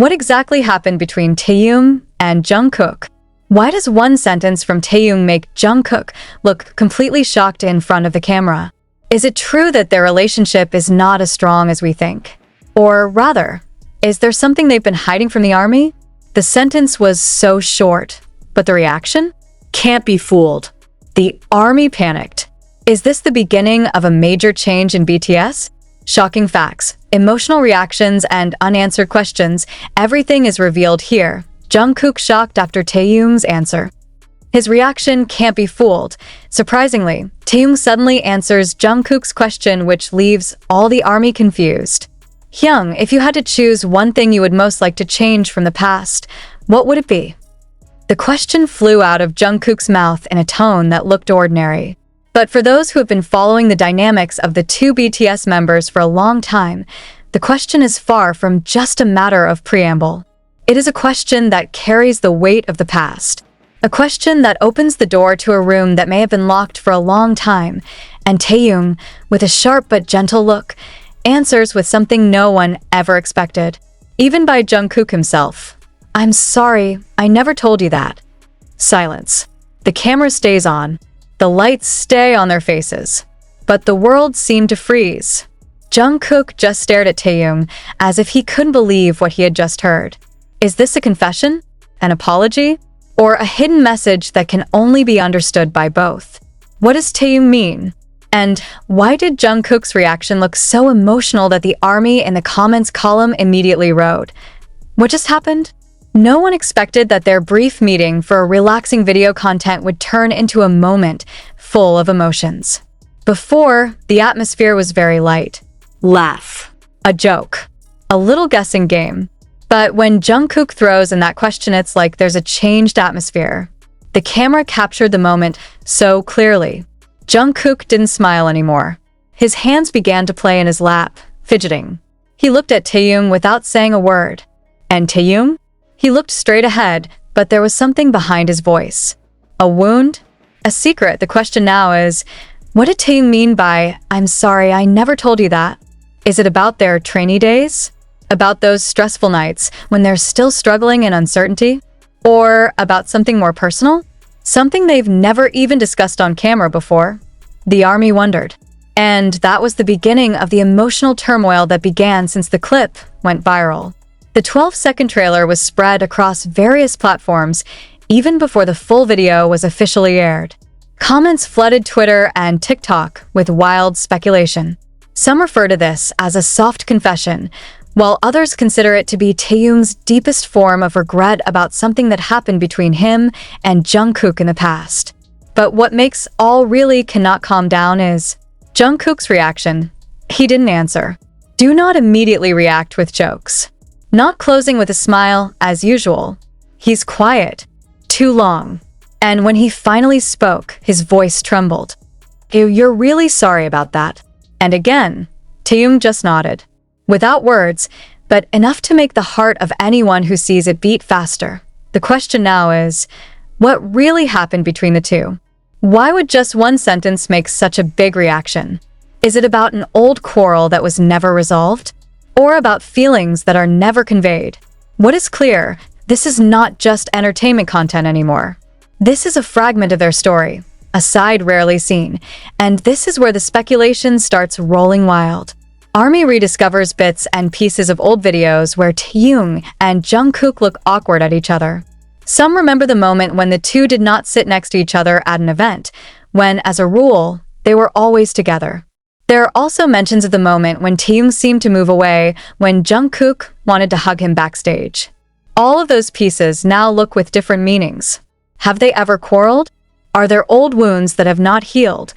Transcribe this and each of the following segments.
What exactly happened between Taehyung and Jungkook? Why does one sentence from Taehyung make Jungkook look completely shocked in front of the camera? Is it true that their relationship is not as strong as we think? Or rather, is there something they've been hiding from the army? The sentence was so short, but the reaction? Can't be fooled. The army panicked. Is this the beginning of a major change in BTS? Shocking facts, emotional reactions, and unanswered questions, everything is revealed here. Jungkook shocked after Taehyung's answer. His reaction can't be fooled. Surprisingly, Taehyung suddenly answers Jungkook's question, which leaves all the army confused. Hyung, if you had to choose one thing you would most like to change from the past, what would it be? The question flew out of Jungkook's mouth in a tone that looked ordinary. But for those who have been following the dynamics of the two BTS members for a long time, the question is far from just a matter of preamble. It is a question that carries the weight of the past. A question that opens the door to a room that may have been locked for a long time, and Taehyung, with a sharp but gentle look, answers with something no one ever expected, even by Jungkook himself. I'm sorry, I never told you that. Silence. The camera stays on. The lights stay on their faces. But the world seemed to freeze. Jungkook just stared at Taehyung as if he couldn't believe what he had just heard. Is this a confession? An apology? Or a hidden message that can only be understood by both? What does Taehyung mean? And why did Jungkook's reaction look so emotional that the army in the comments column immediately wrote? What just happened? No one expected that their brief meeting for a relaxing video content would turn into a moment full of emotions. Before, the atmosphere was very light. Laugh. A joke. A little guessing game. But when Jungkook throws in that question, it's like there's a changed atmosphere. The camera captured the moment so clearly. Jungkook didn't smile anymore. His hands began to play in his lap, fidgeting. He looked at Taehyung without saying a word. And Taehyung? He looked straight ahead, but there was something behind his voice. A wound? A secret. The question now is, what did Taehyung mean by, I'm sorry, I never told you that? Is it about their trainee days? About those stressful nights when they're still struggling in uncertainty? Or about something more personal? Something they've never even discussed on camera before? The army wondered. And that was the beginning of the emotional turmoil that began since the clip went viral. The 12-second trailer was spread across various platforms even before the full video was officially aired. Comments flooded Twitter and TikTok with wild speculation. Some refer to this as a soft confession, while others consider it to be Taehyung's deepest form of regret about something that happened between him and Jungkook in the past. But what makes all really cannot calm down is Jungkook's reaction. He didn't answer. Do not immediately react with jokes. Not closing with a smile, as usual. He's quiet. Too long. And when he finally spoke, his voice trembled. You're really sorry about that. And again, Taehyung just nodded. Without words, but enough to make the heart of anyone who sees it beat faster. The question now is, what really happened between the two? Why would just one sentence make such a big reaction? Is it about an old quarrel that was never resolved? Or about feelings that are never conveyed? What is clear, this is not just entertainment content anymore. This is a fragment of their story, a side rarely seen, and this is where the speculation starts rolling wild. Army rediscovers bits and pieces of old videos where Taehyung and Jungkook look awkward at each other. Some remember the moment when the two did not sit next to each other at an event, when, as a rule, they were always together. There are also mentions of the moment when Taehyung seemed to move away when Jungkook wanted to hug him backstage. All of those pieces now look with different meanings. Have they ever quarreled? Are there old wounds that have not healed?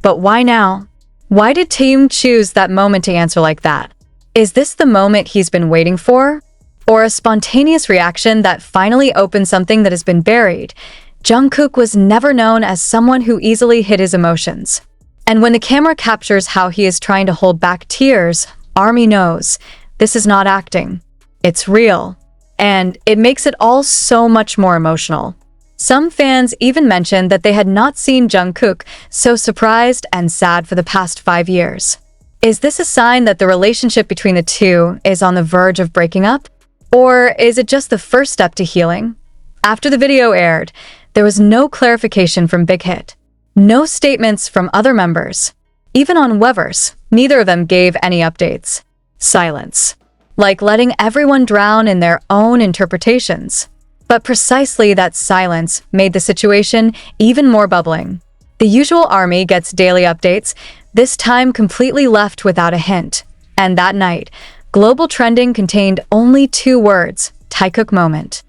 But why now? Why did Taehyung choose that moment to answer like that? Is this the moment he's been waiting for? Or a spontaneous reaction that finally opened something that has been buried? Jungkook was never known as someone who easily hid his emotions. And when the camera captures how he is trying to hold back tears, ARMY knows this is not acting. It's real. And it makes it all so much more emotional. Some fans even mentioned that they had not seen Jungkook so surprised and sad for the past 5 years. Is this a sign that the relationship between the two is on the verge of breaking up? Or is it just the first step to healing? After the video aired, there was no clarification from Big Hit. No statements from other members. Even on Weverse, neither of them gave any updates. Silence. Like letting everyone drown in their own interpretations. But precisely that silence made the situation even more bubbling. The usual ARMY gets daily updates, this time completely left without a hint. And that night, global trending contained only 2 words, Taehyung moment.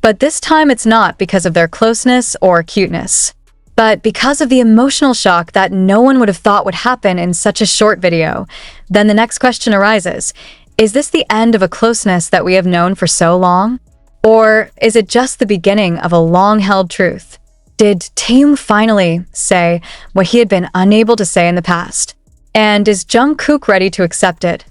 But this time it's not because of their closeness or cuteness, but because of the emotional shock that no one would have thought would happen in such a short video. Then the next question arises, is this the end of a closeness that we have known for so long? Or is it just the beginning of a long-held truth? Did Taehyung finally say what he had been unable to say in the past? And is Jungkook ready to accept it?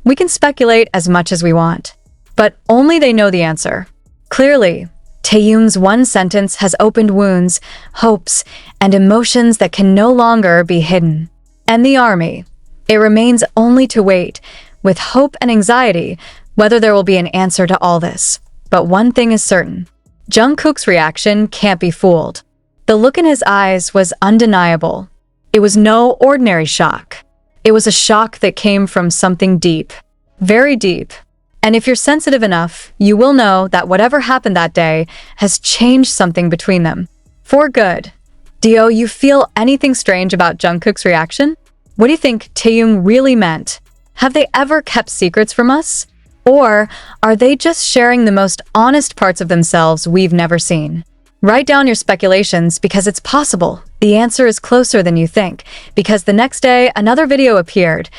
We can speculate as much as we want, but only they know the answer. Clearly, Taehyung's one sentence has opened wounds, hopes, and emotions that can no longer be hidden. And the ARMY, it remains only to wait, with hope and anxiety, whether there will be an answer to all this. But one thing is certain. Jungkook's reaction can't be fooled. The look in his eyes was undeniable. It was no ordinary shock. It was a shock that came from something deep. Very deep. And if you're sensitive enough, you will know that whatever happened that day has changed something between them. For good. Do you feel anything strange about Jungkook's reaction? What do you think Taehyung really meant? Have they ever kept secrets from us? Or are they just sharing the most honest parts of themselves we've never seen? Write down your speculations because it's possible. The answer is closer than you think, because the next day another video appeared.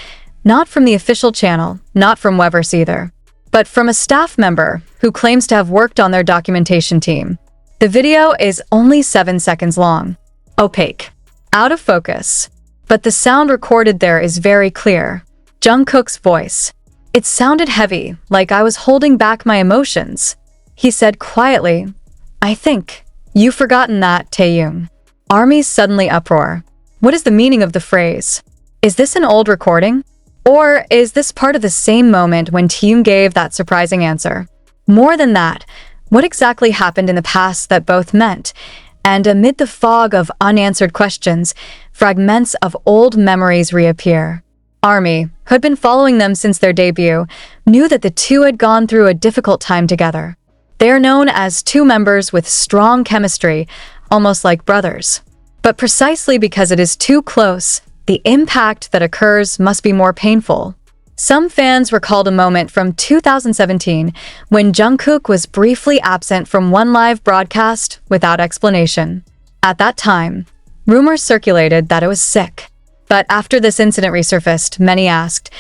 Not from the official channel, not from Weverse either, but from a staff member who claims to have worked on their documentation team. The video is only 7 seconds long. Opaque. Out of focus. But the sound recorded there is very clear. Jungkook's voice. It sounded heavy, like I was holding back my emotions. He said quietly, I think you've forgotten that, Taehyung. ARMY's suddenly uproar. What is the meaning of the phrase? Is this an old recording? Or is this part of the same moment when Taehyung gave that surprising answer? More than that, what exactly happened in the past that both meant? And amid the fog of unanswered questions, fragments of old memories reappear. ARMY, who had been following them since their debut, knew that the two had gone through a difficult time together. They are known as 2 members with strong chemistry, almost like brothers. But precisely because it is too close, the impact that occurs must be more painful. Some fans recalled a moment from 2017 when Jungkook was briefly absent from one live broadcast without explanation. At that time, rumors circulated that it was sick. But after this incident resurfaced, many asked,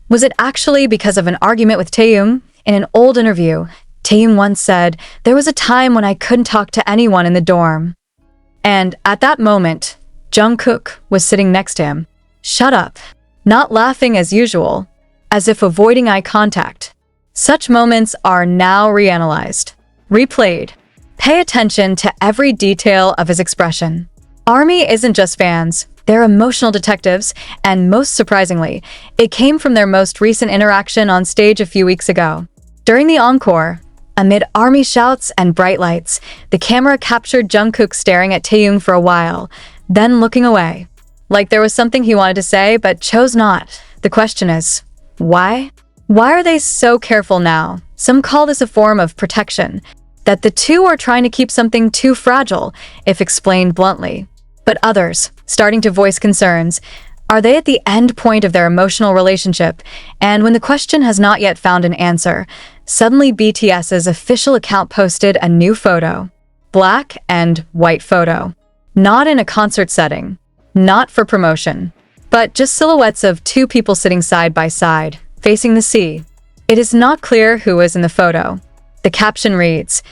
was it actually because of an argument with Taehyung? In an old interview, Taehyung once said, there was a time when I couldn't talk to anyone in the dorm. And at that moment, Jungkook was sitting next to him. Shut up. Not laughing as usual, as if avoiding eye contact. Such moments are now reanalyzed, replayed. Pay attention to every detail of his expression. ARMY isn't just fans. They're emotional detectives, and most surprisingly, it came from their most recent interaction on stage a few weeks ago. During the encore, amid ARMY shouts and bright lights, the camera captured Jungkook staring at Taehyung for a while, then looking away. Like there was something he wanted to say, but chose not. The question is, why? Why are they so careful now? Some call this a form of protection, that the two are trying to keep something too fragile, if explained bluntly. But others, starting to voice concerns, are they at the end point of their emotional relationship? And when the question has not yet found an answer, suddenly BTS's official account posted a new photo. Black and white photo. Not in a concert setting. Not for promotion. But just silhouettes of 2 people sitting side by side, facing the sea. It is not clear who is in the photo. The caption reads,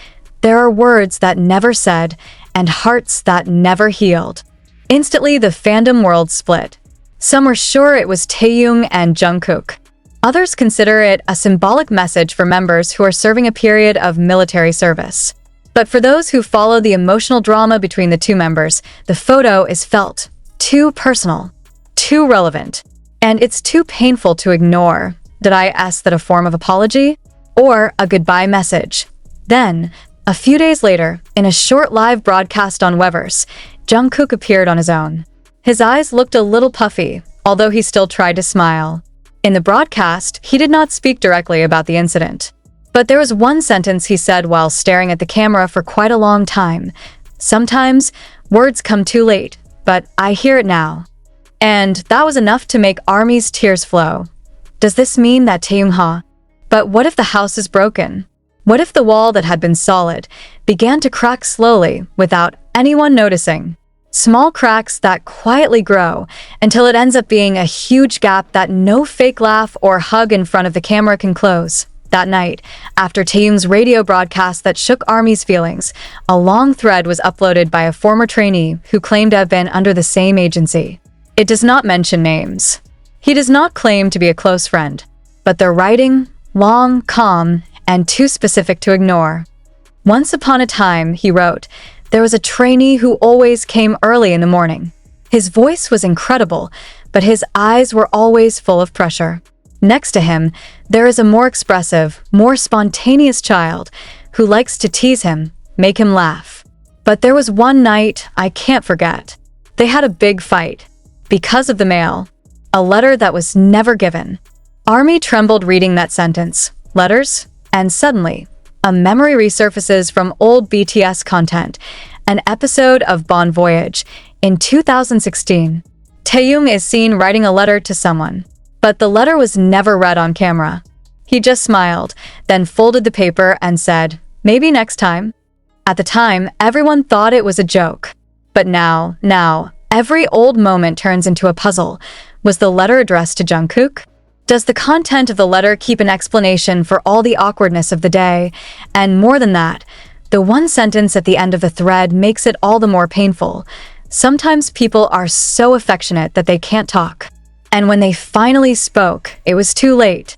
there are words that never said and hearts that never healed. Instantly, the fandom world split. Some were sure it was Taehyung and Jungkook. Others consider it a symbolic message for members who are serving a period of military service. But for those who follow the emotional drama between the 2 members, the photo is felt too personal, too relevant, and it's too painful to ignore. Did I ask that a form of apology? or a goodbye message. Then, a few days later, in a short live broadcast on Weverse, Jungkook appeared on his own. His eyes looked a little puffy, although he still tried to smile. In the broadcast, he did not speak directly about the incident. But there was one sentence he said while staring at the camera for quite a long time. "Sometimes, words come too late, but I hear it now." And that was enough to make ARMY's tears flow. Does this mean that Taehyung? But what if the house is broken? What if the wall that had been solid began to crack slowly without anyone noticing? Small cracks that quietly grow until it ends up being a huge gap that no fake laugh or hug in front of the camera can close. That night, after Taehyung's radio broadcast that shook ARMY's feelings, a long thread was uploaded by a former trainee who claimed to have been under the same agency. It does not mention names. He does not claim to be a close friend, but their writing, long, calm, and too specific to ignore. "Once upon a time," he wrote, "there was a trainee who always came early in the morning. His voice was incredible, but his eyes were always full of pressure. Next to him, there is a more expressive, more spontaneous child who likes to tease him, make him laugh. But there was one night I can't forget. They had a big fight. Because of the mail. A letter that was never given." ARMY trembled reading that sentence. Letters? And suddenly, a memory resurfaces from old BTS content, an episode of Bon Voyage. In 2016, Taehyung is seen writing a letter to someone. But the letter was never read on camera. He just smiled, then folded the paper and said, "Maybe next time." At the time, everyone thought it was a joke. But now, every old moment turns into a puzzle. Was the letter addressed to Jungkook? Does the content of the letter keep an explanation for all the awkwardness of the day? And more than that, the one sentence at the end of the thread makes it all the more painful. Sometimes people are so affectionate that they can't talk. And when they finally spoke, it was too late.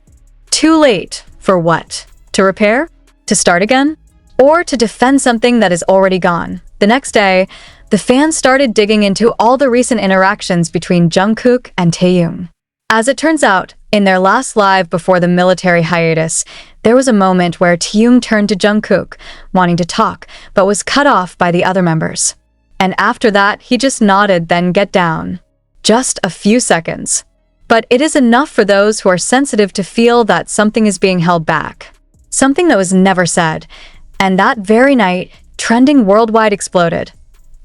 Too late for what? To repair? To start again? Or to defend something that is already gone? The next day, the fans started digging into all the recent interactions between Jungkook and Taehyung. As it turns out, in their last live before the military hiatus, there was a moment where Taehyung turned to Jungkook, wanting to talk, but was cut off by the other members. And after that, he just nodded, then get down. Just a few seconds. But it is enough for those who are sensitive to feel that something is being held back. Something that was never said. And that very night, trending worldwide exploded.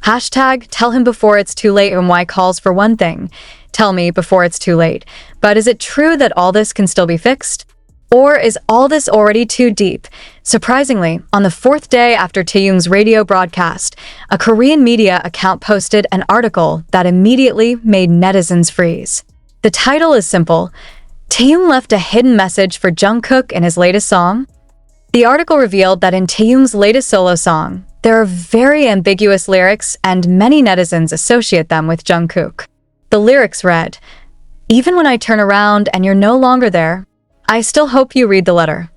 Hashtag tell him before it's too late and why calls for one thing. Tell me before it's too late. But is it true that all this can still be fixed? Or is all this already too deep? Surprisingly, on the fourth day after Taehyung's radio broadcast, a Korean media account posted an article that immediately made netizens freeze. The title is simple: Taehyung left a hidden message for Jungkook in his latest song. The article revealed that in Taehyung's latest solo song, there are very ambiguous lyrics and many netizens associate them with Jungkook. The lyrics read, "Even when I turn around and you're no longer there, I still hope you read the letter."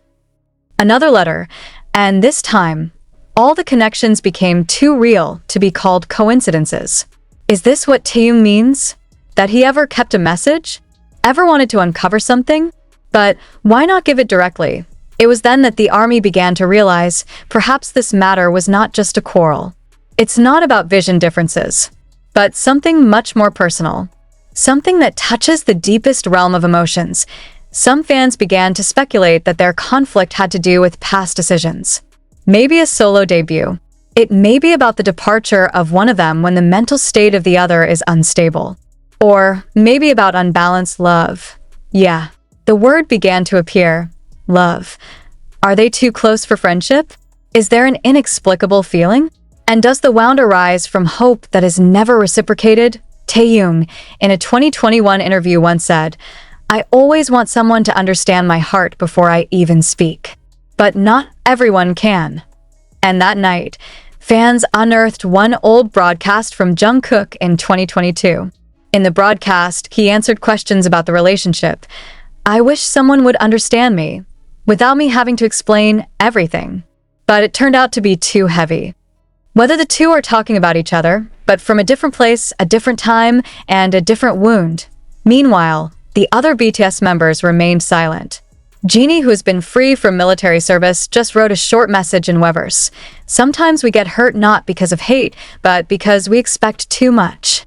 Another letter, and this time, all the connections became too real to be called coincidences. Is this what Taehyung means? That he ever kept a message? Ever wanted to uncover something? But why not give it directly? It was then that the ARMY began to realize perhaps this matter was not just a quarrel. It's not about vision differences, but something much more personal. Something that touches the deepest realm of emotions. Some fans began to speculate that their conflict had to do with past decisions. Maybe a solo debut. It may be about the departure of one of them when the mental state of the other is unstable. Or maybe about unbalanced love. Yeah, the word began to appear. Love. Are they too close for friendship? Is there an inexplicable feeling? And does the wound arise from hope that is never reciprocated? Taehyung, in a 2021 interview, once said, "I always want someone to understand my heart before I even speak. But not everyone can." And that night, fans unearthed one old broadcast from Jungkook in 2022. In the broadcast, he answered questions about the relationship. "I wish someone would understand me, without me having to explain everything." But it turned out to be too heavy. Whether the two are talking about each other, but from a different place, a different time, and a different wound. Meanwhile, the other BTS members remained silent. Jeannie, who has been free from military service, just wrote a short message in Weverse. Sometimes we get hurt not because of hate, but because we expect too much.